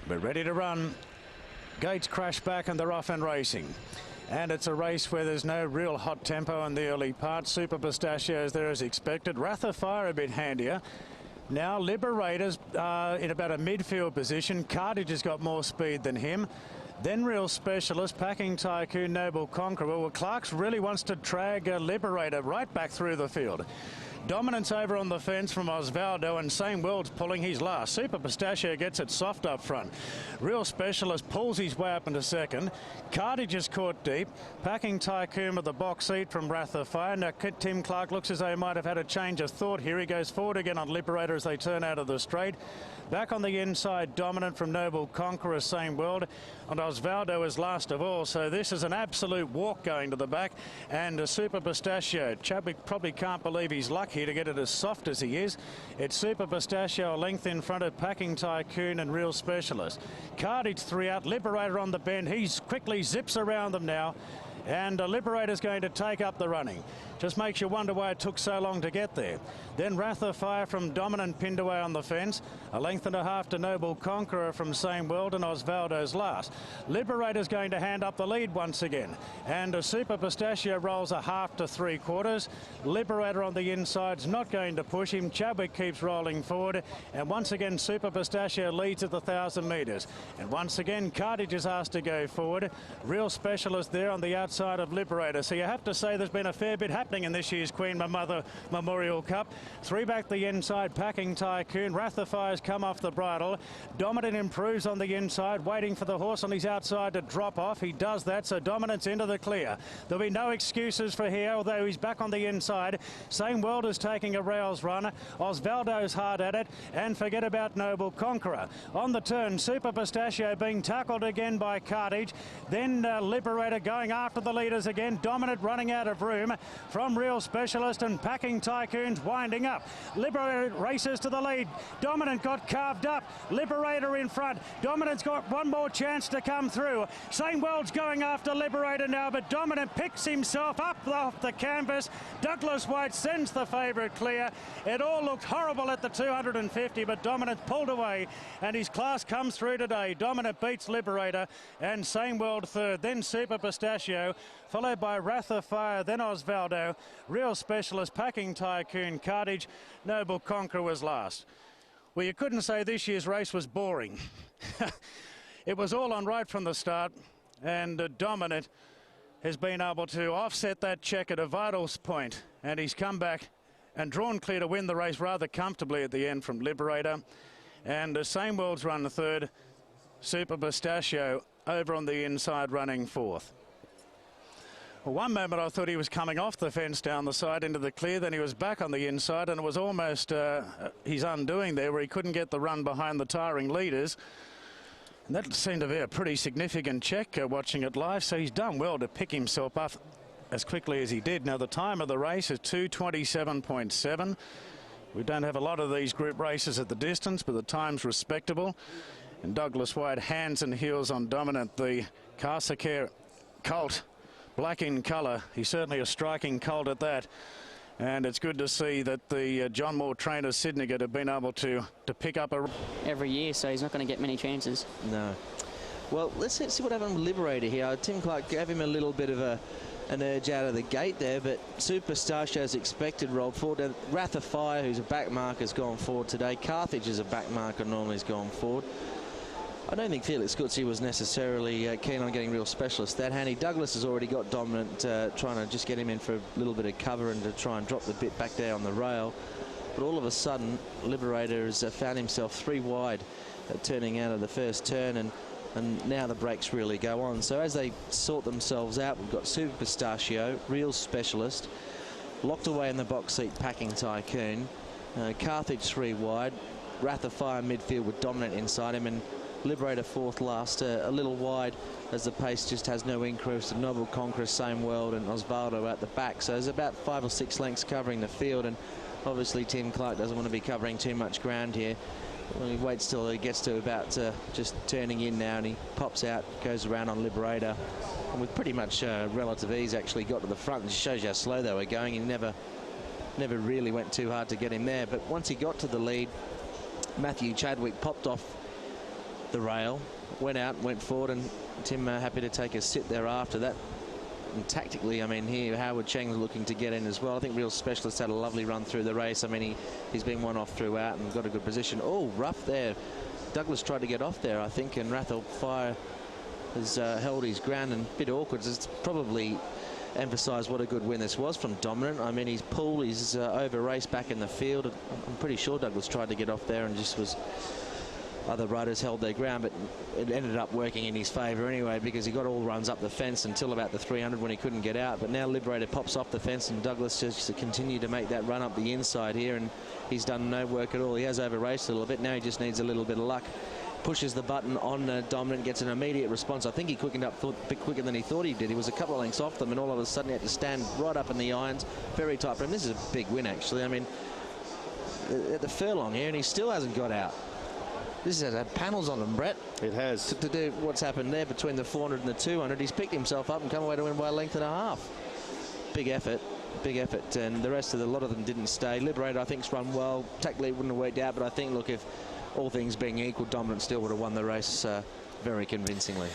We're ready to run. Gates crash back and they're off and racing. And it's a race where there's no real hot tempo in the early part. Super Pistachios there as expected. Wrath of Fire a bit handier. Now Liberator's in about a midfield position. Cartage has got more speed than him. Then Real Specialist, Packing Tycoon, Noble Conqueror. Well, Clark's really wants to drag Liberator right back through the field. Dominance over on the fence from Osvaldo, and Same World's pulling his last. Super Pistachio gets it soft up front. Real Specialist pulls his way up into second. Cartage is caught deep. Packing Tycoon with the box seat from Wrath of Fire. Now Tim Clark looks as though he might have had a change of thought here. He goes forward again on Liberator as they turn out of the straight. Back on the inside, Dominant from Noble Conqueror, Same World. And Osvaldo is last of all. So this is an absolute walk going to the back. And a Super Pistachio. Chadwick probably can't believe his luck here to get it as soft as he is. It's Super Pistachio a length in front of Packing Tycoon and Real Specialist. Cartage 3 out. Liberator on the bend. He quickly zips around them now. And Liberator's going to take up the running. Just makes you wonder why it took so long to get there. Then Wrath of Fire from Dominant pinned away on the fence. A length and a half to Noble Conqueror from Same World, and Osvaldo's last. Liberator's going to hand up the lead once again. And a Super Pistachio rolls a half to 3/4. Liberator on the inside's not going to push him. Chadwick keeps rolling forward. And once again, Super Pistachio leads at the 1,000 metres. And once again, Cartage is asked to go forward. Real Specialist there on the outside of Liberator. So you have to say there's been a fair bit happening in this year's Queen Mother Memorial Cup. 3 back the inside, Packing Tycoon. Wrath of Fire's come off the bridle. Dominant improves on the inside, waiting for the horse on his outside to drop off. He does that, so Dominant's into the clear. There'll be no excuses for here, although he's back on the inside. Same World is taking a rails run. Osvaldo's hard at it, and forget about Noble Conqueror. On the turn, Super Pistachio being tackled again by Cartage. Then Liberator going after the leaders again. Dominant running out of room from Real Specialist, and Packing Tycoon's winding up. Liberator races to the lead. Dominant got carved up. Liberator in front. Dominant's got one more chance to come through. Same World's going after Liberator now, but Dominant picks himself up off the canvas. Douglas White sends the favourite clear. It all looked horrible at the 250, but Dominant pulled away, and his class comes through today. Dominant beats Liberator, and Same World third. Then Super Pistachio, followed by Wrath of Fire, then Osvaldo. Real Specialist, Packing Tycoon, Cartage, Noble Conqueror was last. Well, you couldn't say this year's race was boring. It was all on right from the start, and Dominant has been able to offset that check at a vital point, and he's come back and drawn clear to win the race rather comfortably at the end from Liberator. And the Same World's run third. Super Pistachio over on the inside running fourth. Well, one moment I thought he was coming off the fence down the side into the clear, then he was back on the inside, and it was almost his undoing there where he couldn't get the run behind the tiring leaders. And that seemed to be a pretty significant check watching it live, so he's done well to pick himself up as quickly as he did. Now the time of the race is 2:27.7. We don't have a lot of these group races at the distance, but the time's respectable. And Douglas White hands and heels on Dominant, the Carsacare colt. Black in colour. He's certainly a striking colt at that. And it's good to see that the John Moore trainers, Sydney, have been able to pick up a... every year, so he's not going to get many chances. No. Well, let's see what happened with Liberator here. Tim Clark gave him a little bit of an urge out of the gate there, but Super Pistachio, as expected, rolled forward. Wrath of Fire, who's a back marker, has gone forward today. Carthage is a back marker, normally has gone forward. I don't think Felix Gutzi was necessarily keen on getting Real Specialist that handy. Douglas has already got Dominant, trying to just get him in for a little bit of cover and to try and drop the bit back there on the rail. But all of a sudden, Liberator has found himself 3 wide, turning out of the first turn, and now the brakes really go on. So as they sort themselves out, we've got Super Pistachio, Real Specialist, locked away in the box seat, Packing Tycoon, Carthage 3 wide, Wrath of Fire midfield with Dominant inside him, and Liberator fourth last, a little wide as the pace just has no increase. The Noble Conqueror, Same World, and Osvaldo at the back. So there's about 5 or 6 lengths covering the field, and obviously Tim Clark doesn't want to be covering too much ground here. Well, he waits till he gets to about just turning in now, and he pops out, goes around on Liberator, and with pretty much relative ease actually got to the front. It just shows you how slow they were going. He never really went too hard to get him there, but once he got to the lead, Matthew Chadwick popped off the rail, went out, went forward, and Tim happy to take a sit there after that. And tactically, I mean, here Howard Cheng's looking to get in as well. I think Real Specialist had a lovely run through the race. I mean, he's been one off throughout and got a good position. Oh, rough there. Douglas tried to get off there, I think, and Ratha Fire has held his ground, and a bit awkward. It's probably emphasised what a good win this was from Dominant. I mean, his pull, he's over race back in the field. I'm pretty sure Douglas tried to get off there and just was... Other riders held their ground, but it ended up working in his favour anyway, because he got all runs up the fence until about the 300 when he couldn't get out. But now Liberator pops off the fence, and Douglas just to continue to make that run up the inside here, and he's done no work at all. He has over raced a little bit. Now he just needs a little bit of luck. Pushes the button on Dominant, gets an immediate response. I think he quickened up a bit quicker than he thought he did. He was a couple of lengths off them, and all of a sudden he had to stand right up in the irons. Very tight for him. This is a big win, actually. I mean, at the furlong here, and he still hasn't got out. This has had panels on them, Brett. It has. To do what's happened there between the 400 and the 200. He's picked himself up and come away to win by a length and a half. Big effort, and the rest of a lot of them didn't stay. Liberator, I think, has run well. Tactically, it wouldn't have worked out, but I think, look, if all things being equal, Dominant still would have won the race very convincingly.